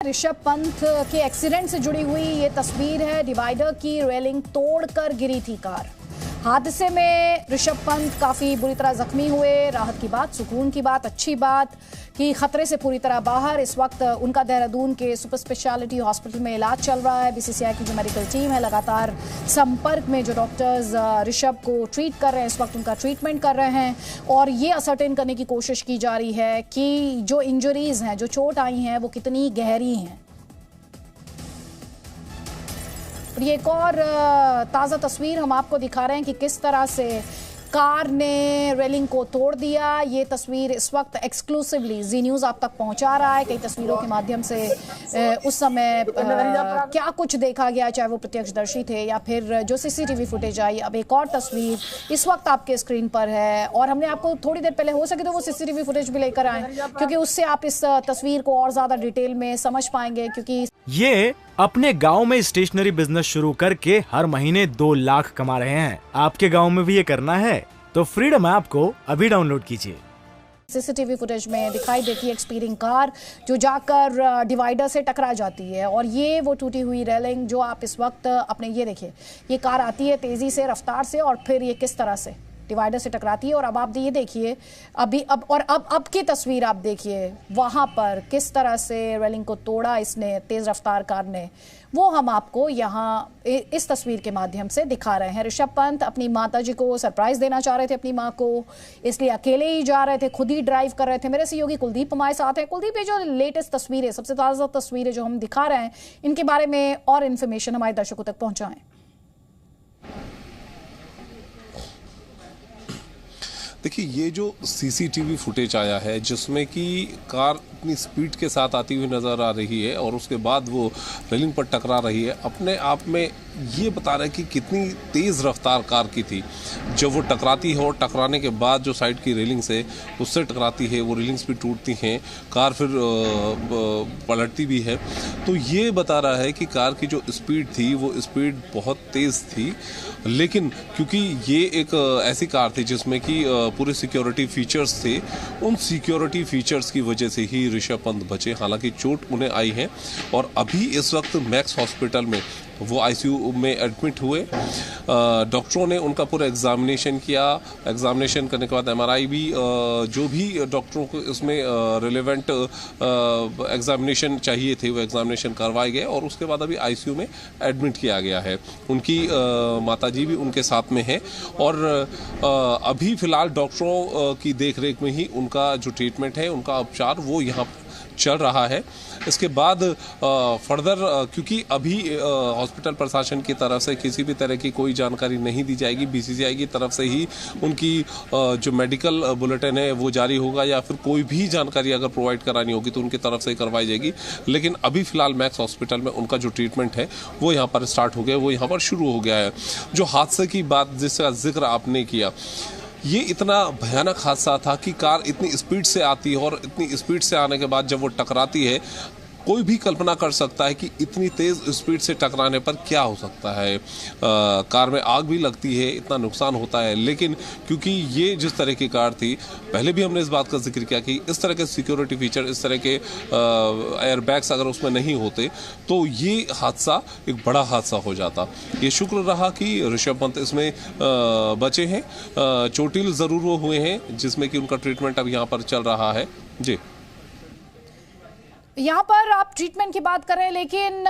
ऋषभ पंत के एक्सीडेंट से जुड़ी हुई ये तस्वीर है। डिवाइडर की रेलिंग तोड़कर गिरी थी कार। हादसे में ऋषभ पंत काफी बुरी तरह जख्मी हुए। राहत की बात, सुकून की बात, अच्छी बात कि खतरे से पूरी तरह बाहर। इस वक्त उनका देहरादून के सुपर स्पेशलिटी हॉस्पिटल में इलाज चल रहा है। बीसीसीआई की जो मेडिकल टीम है लगातार संपर्क में जो डॉक्टर्स ऋषभ को ट्रीट कर रहे हैं, इस वक्त उनका ट्रीटमेंट कर रहे हैं और ये असर्टेन करने की कोशिश की जा रही है कि जो इंजरीज हैं, जो चोट आई हैं, वो कितनी गहरी हैं। और ये एक और ताज़ा तस्वीर हम आपको दिखा रहे हैं कि किस तरह से कार ने रेलिंग को तोड़ दिया। ये तस्वीर इस वक्त एक्सक्लूसिवली जी न्यूज़ आप तक पहुंचा रहा है। कई तस्वीरों के माध्यम से उस समय क्या कुछ देखा गया, चाहे वो प्रत्यक्षदर्शी थे या फिर जो सीसीटीवी फुटेज आई। अब एक और तस्वीर इस वक्त आपके स्क्रीन पर है और हमने आपको थोड़ी देर पहले, हो सके तो वो सीसीटीवी फुटेज भी लेकर आए क्योंकि उससे आप इस तस्वीर को और ज्यादा डिटेल में समझ पाएंगे। क्योंकि ये अपने गांव में स्टेशनरी बिजनेस शुरू करके हर महीने 2 लाख कमा रहे हैं। आपके गांव में भी ये करना है तो फ्रीडम ऐप को अभी डाउनलोड कीजिए। सीसीटीवी फुटेज में दिखाई देती है एक स्पीडिंग कार जो जाकर डिवाइडर से टकरा जाती है और ये वो टूटी हुई रेलिंग जो आप इस वक्त अपने, ये देखिए, ये कार आती है तेजी से, रफ्तार से और फिर ये किस तरह से डिवाइडर से टकराती है। और अब आप ये देखिए, अब की तस्वीर आप देखिए, वहां पर किस तरह से रेलिंग को तोड़ा इसने तेज रफ्तार कार ने, वो हम आपको यहाँ इस तस्वीर के माध्यम से दिखा रहे हैं। ऋषभ पंत अपनी माताजी को सरप्राइज देना चाह रहे थे, अपनी माँ को, इसलिए अकेले ही जा रहे थे, खुद ही ड्राइव कर रहे थे। मेरे सहयोगी कुलदीप हमारे साथ है। कुलदीप, ये जो लेटेस्ट तस्वीरें, सबसे ताज़ा तस्वीरें जो हम दिखा रहे हैं, इनके बारे में और इन्फॉर्मेशन हमारे दर्शकों तक पहुँचाएं। देखिए, ये जो सीसीटीवी फुटेज आया है जिसमें कि कार इतनी स्पीड के साथ आती हुई नज़र आ रही है और उसके बाद वो रेलिंग पर टकरा रही है, अपने आप में ये बता रहा है कि कितनी तेज़ रफ्तार कार की थी। जब वो टकराती है और टकराने के बाद जो साइड की रेलिंग से उससे टकराती है, वो रेलिंग्स भी टूटती हैं, कार फिर पलटती भी है। तो ये बता रहा है कि कार की जो स्पीड थी वो स्पीड बहुत तेज़ थी, लेकिन क्योंकि ये एक ऐसी कार थी जिसमें कि पूरे सिक्योरिटी फीचर्स थे, उन सिक्योरिटी फीचर्स की वजह से ही ऋषभ पंत बचे। हालांकि चोट उन्हें आई है और अभी इस वक्त मैक्स हॉस्पिटल में वो आईसीयू में एडमिट हुए। डॉक्टरों ने उनका पूरा एग्जामिनेशन किया। एग्जामिनेशन करने के बाद एमआरआई भी, जो भी डॉक्टरों को इसमें रिलेवेंट एग्जामिनेशन चाहिए थे वो एग्जामिनेशन करवाए गए और उसके बाद अभी आईसीयू में एडमिट किया गया है। उनकी माताजी भी उनके साथ में है और अभी फिलहाल डॉक्टरों की देखरेख में ही उनका जो ट्रीटमेंट है, उनका उपचार वो यहाँ चल रहा है। इसके बाद फर्दर, क्योंकि अभी हॉस्पिटल प्रशासन की तरफ से किसी भी तरह की कोई जानकारी नहीं दी जाएगी, बीसीसीआई की तरफ से ही उनकी जो मेडिकल बुलेटिन है वो जारी होगा या फिर कोई भी जानकारी अगर प्रोवाइड करानी होगी तो उनकी तरफ से ही करवाई जाएगी। लेकिन अभी फिलहाल मैक्स हॉस्पिटल में उनका जो ट्रीटमेंट है वो यहाँ पर स्टार्ट हो गया, वो यहाँ पर शुरू हो गया है। जो हादसे की बात जिसका जिक्र आपने किया, ये इतना भयानक हादसा था कि कार इतनी स्पीड से आती है और इतनी स्पीड से आने के बाद जब वो टकराती है, कोई भी कल्पना कर सकता है कि इतनी तेज़ स्पीड से टकराने पर क्या हो सकता है। कार में आग भी लगती है, इतना नुकसान होता है। लेकिन क्योंकि ये जिस तरह की कार थी, पहले भी हमने इस बात का जिक्र किया कि इस तरह के सिक्योरिटी फीचर, इस तरह के एयरबैग्स अगर उसमें नहीं होते तो ये हादसा एक बड़ा हादसा हो जाता। ये शुक्र रहा कि ऋषभ पंत इसमें बचे हैं। चोटिल ज़रूर वो हुए हैं जिसमें कि उनका ट्रीटमेंट अब यहाँ पर चल रहा है। जी, यहाँ पर आप ट्रीटमेंट की बात कर रहे हैं, लेकिन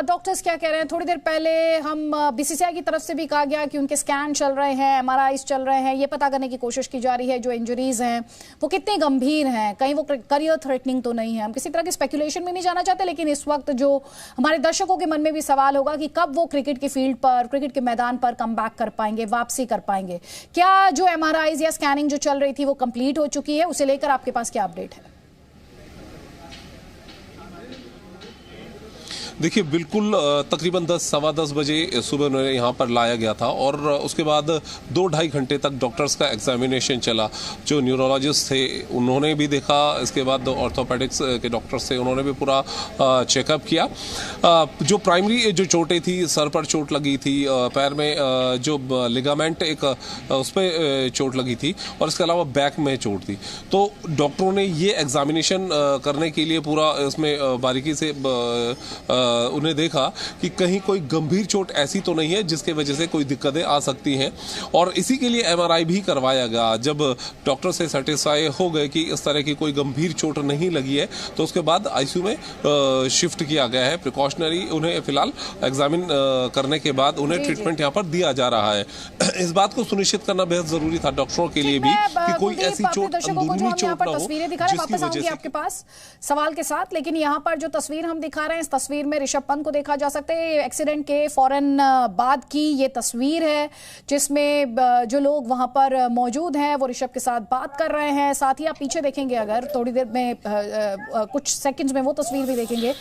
डॉक्टर्स क्या कह रहे हैं? थोड़ी देर पहले हम बीसीसीआई की तरफ से भी कहा गया कि उनके स्कैन चल रहे हैं, एमआरआईज चल रहे हैं, ये पता करने की कोशिश की जा रही है जो इंजरीज हैं वो कितनी गंभीर हैं, कहीं वो करियर थ्रेटनिंग तो नहीं है। हम किसी तरह की स्पेकुलेशन में नहीं जाना चाहते, लेकिन इस वक्त जो हमारे दर्शकों के मन में भी सवाल होगा कि कब वो क्रिकेट की फील्ड पर, क्रिकेट के मैदान पर कम बैक कर पाएंगे, वापसी कर पाएंगे। क्या जो एमआरआईज या स्कैनिंग जो चल रही थी वो कंप्लीट हो चुकी है? उसे लेकर आपके पास क्या अपडेट है? देखिए बिल्कुल तकरीबन 10-10:15 बजे सुबह उन्हें यहाँ पर लाया गया था और उसके बाद 2-2.5 घंटे तक डॉक्टर्स का एग्जामिनेशन चला। जो न्यूरोलॉजिस्ट थे उन्होंने भी देखा, इसके बाद ऑर्थोपेडिक्स के डॉक्टर्स थे उन्होंने भी पूरा चेकअप किया। जो प्राइमरी जो चोटें थी, सर पर चोट लगी थी, पैर में जो लिगामेंट एक उस पर चोट लगी थी और इसके अलावा बैक में चोट थी। तो डॉक्टरों ने ये एग्जामिनेशन करने के लिए पूरा इसमें बारीकी से उन्हें देखा कि कहीं कोई गंभीर चोट ऐसी तो नहीं है जिसके वजह से कोई दिक्कतें आ सकती हैं और इसी के लिए एमआरआई भी करवाया गया। जब डॉक्टर से सेटिस्फाई हो गए कि इस तरह की कोई गंभीर चोट नहीं लगी है तो उसके बाद आईसीयू में शिफ्ट किया गया है। प्रिकॉशनरी उन्हें फिलहाल एग्जामिन करने के बाद उन्हें ट्रीटमेंट यहाँ पर दिया जा रहा है। इस बात को सुनिश्चित करना बेहद जरूरी था डॉक्टरों के लिए भी कि कोई ऐसी चोट, अंदरूनी चोट ना हो तस्वीरें दिखा रहे हैं। वापस आऊंगी आपके पास सवाल के साथ, लेकिन यहाँ पर जो तस्वीर हम दिखा रहे हैं इस तस्वीर में ऋषभ पंत को देखा जा सकता है। एक्सीडेंट के फौरन बाद की ये तस्वीर है जिसमें जो लोग वहां पर मौजूद हैं वो ऋषभ के साथ बात कर रहे हैं। साथ ही आप पीछे देखेंगे अगर थोड़ी देर में कुछ सेकंड्स में वो तस्वीर भी देखेंगे।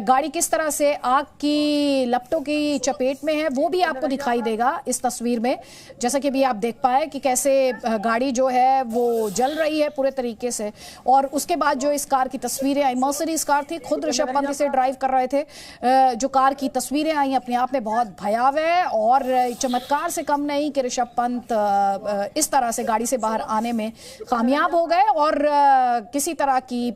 गाड़ी किस तरह से आग की लपटों की चपेट में है वो भी आपको दिखाई देगा इस तस्वीर में। जैसा कि भी आप देख पाए कि कैसे गाड़ी जो है वो जल रही है पूरे तरीके से। और उसके बाद जो इस कार की तस्वीरें आई, मर्सिडीज कार थी, खुद ऋषभ पंत इसे ड्राइव कर रहे थे। जो कार की तस्वीरें आई अपने आप में बहुत भयावह और चमत्कार से कम नहीं कि ऋषभ पंत इस तरह से गाड़ी से बाहर आने में कामयाब हो गए और किसी तरह की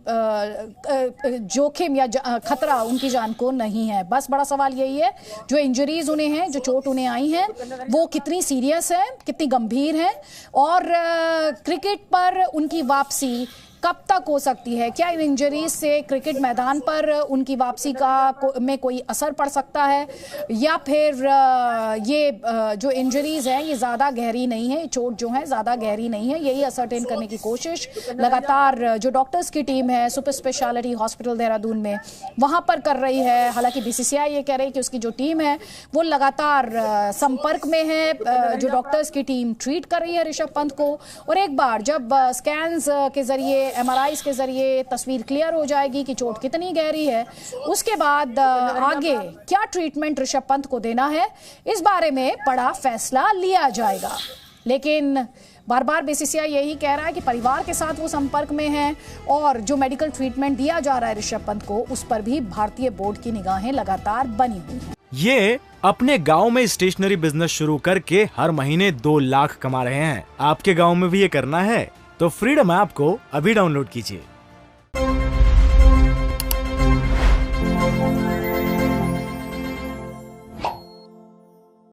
जोखिम या खतरा उनकी जान को नहीं है। बस बड़ा सवाल यही है जो इंजरीज उन्हें हैं, जो चोट उन्हें आई है वो कितनी सीरियस है, कितनी गंभीर है और क्रिकेट पर उनकी वापसी कब तक हो सकती है। क्या इन इंजरीज से क्रिकेट मैदान पर उनकी वापसी में कोई असर पड़ सकता है या फिर ये जो इंजरीज हैं ये ज़्यादा गहरी नहीं है, चोट जो है ज़्यादा गहरी नहीं है। यही असरटेन करने की कोशिश लगातार जो डॉक्टर्स की टीम है सुपर स्पेशलिटी हॉस्पिटल देहरादून में वहाँ पर कर रही है। हालांकि बीसीसीआई ये कह रही है कि उसकी जो टीम है वो लगातार संपर्क में है, जो डॉक्टर्स की टीम ट्रीट कर रही है ऋषभ पंत को। और एक बार जब स्कैन्स के जरिए, एमआरआई के जरिए तस्वीर क्लियर हो जाएगी कि चोट कितनी गहरी है, उसके बाद आगे क्या ट्रीटमेंट ऋषभ पंत को देना है इस बारे में बड़ा फैसला लिया जाएगा। लेकिन बार बार बीसीसीआई यही कह रहा है कि परिवार के साथ वो संपर्क में है और जो मेडिकल ट्रीटमेंट दिया जा रहा है ऋषभ पंत को उस पर भी भारतीय बोर्ड की निगाहें लगातार बनी हुई हैं। ये अपने गांव में स्टेशनरी बिजनेस शुरू करके हर महीने 2 लाख कमा रहे हैं। आपके गांव में भी ये करना है तो फ्रीडम ऐप को अभी डाउनलोड कीजिए।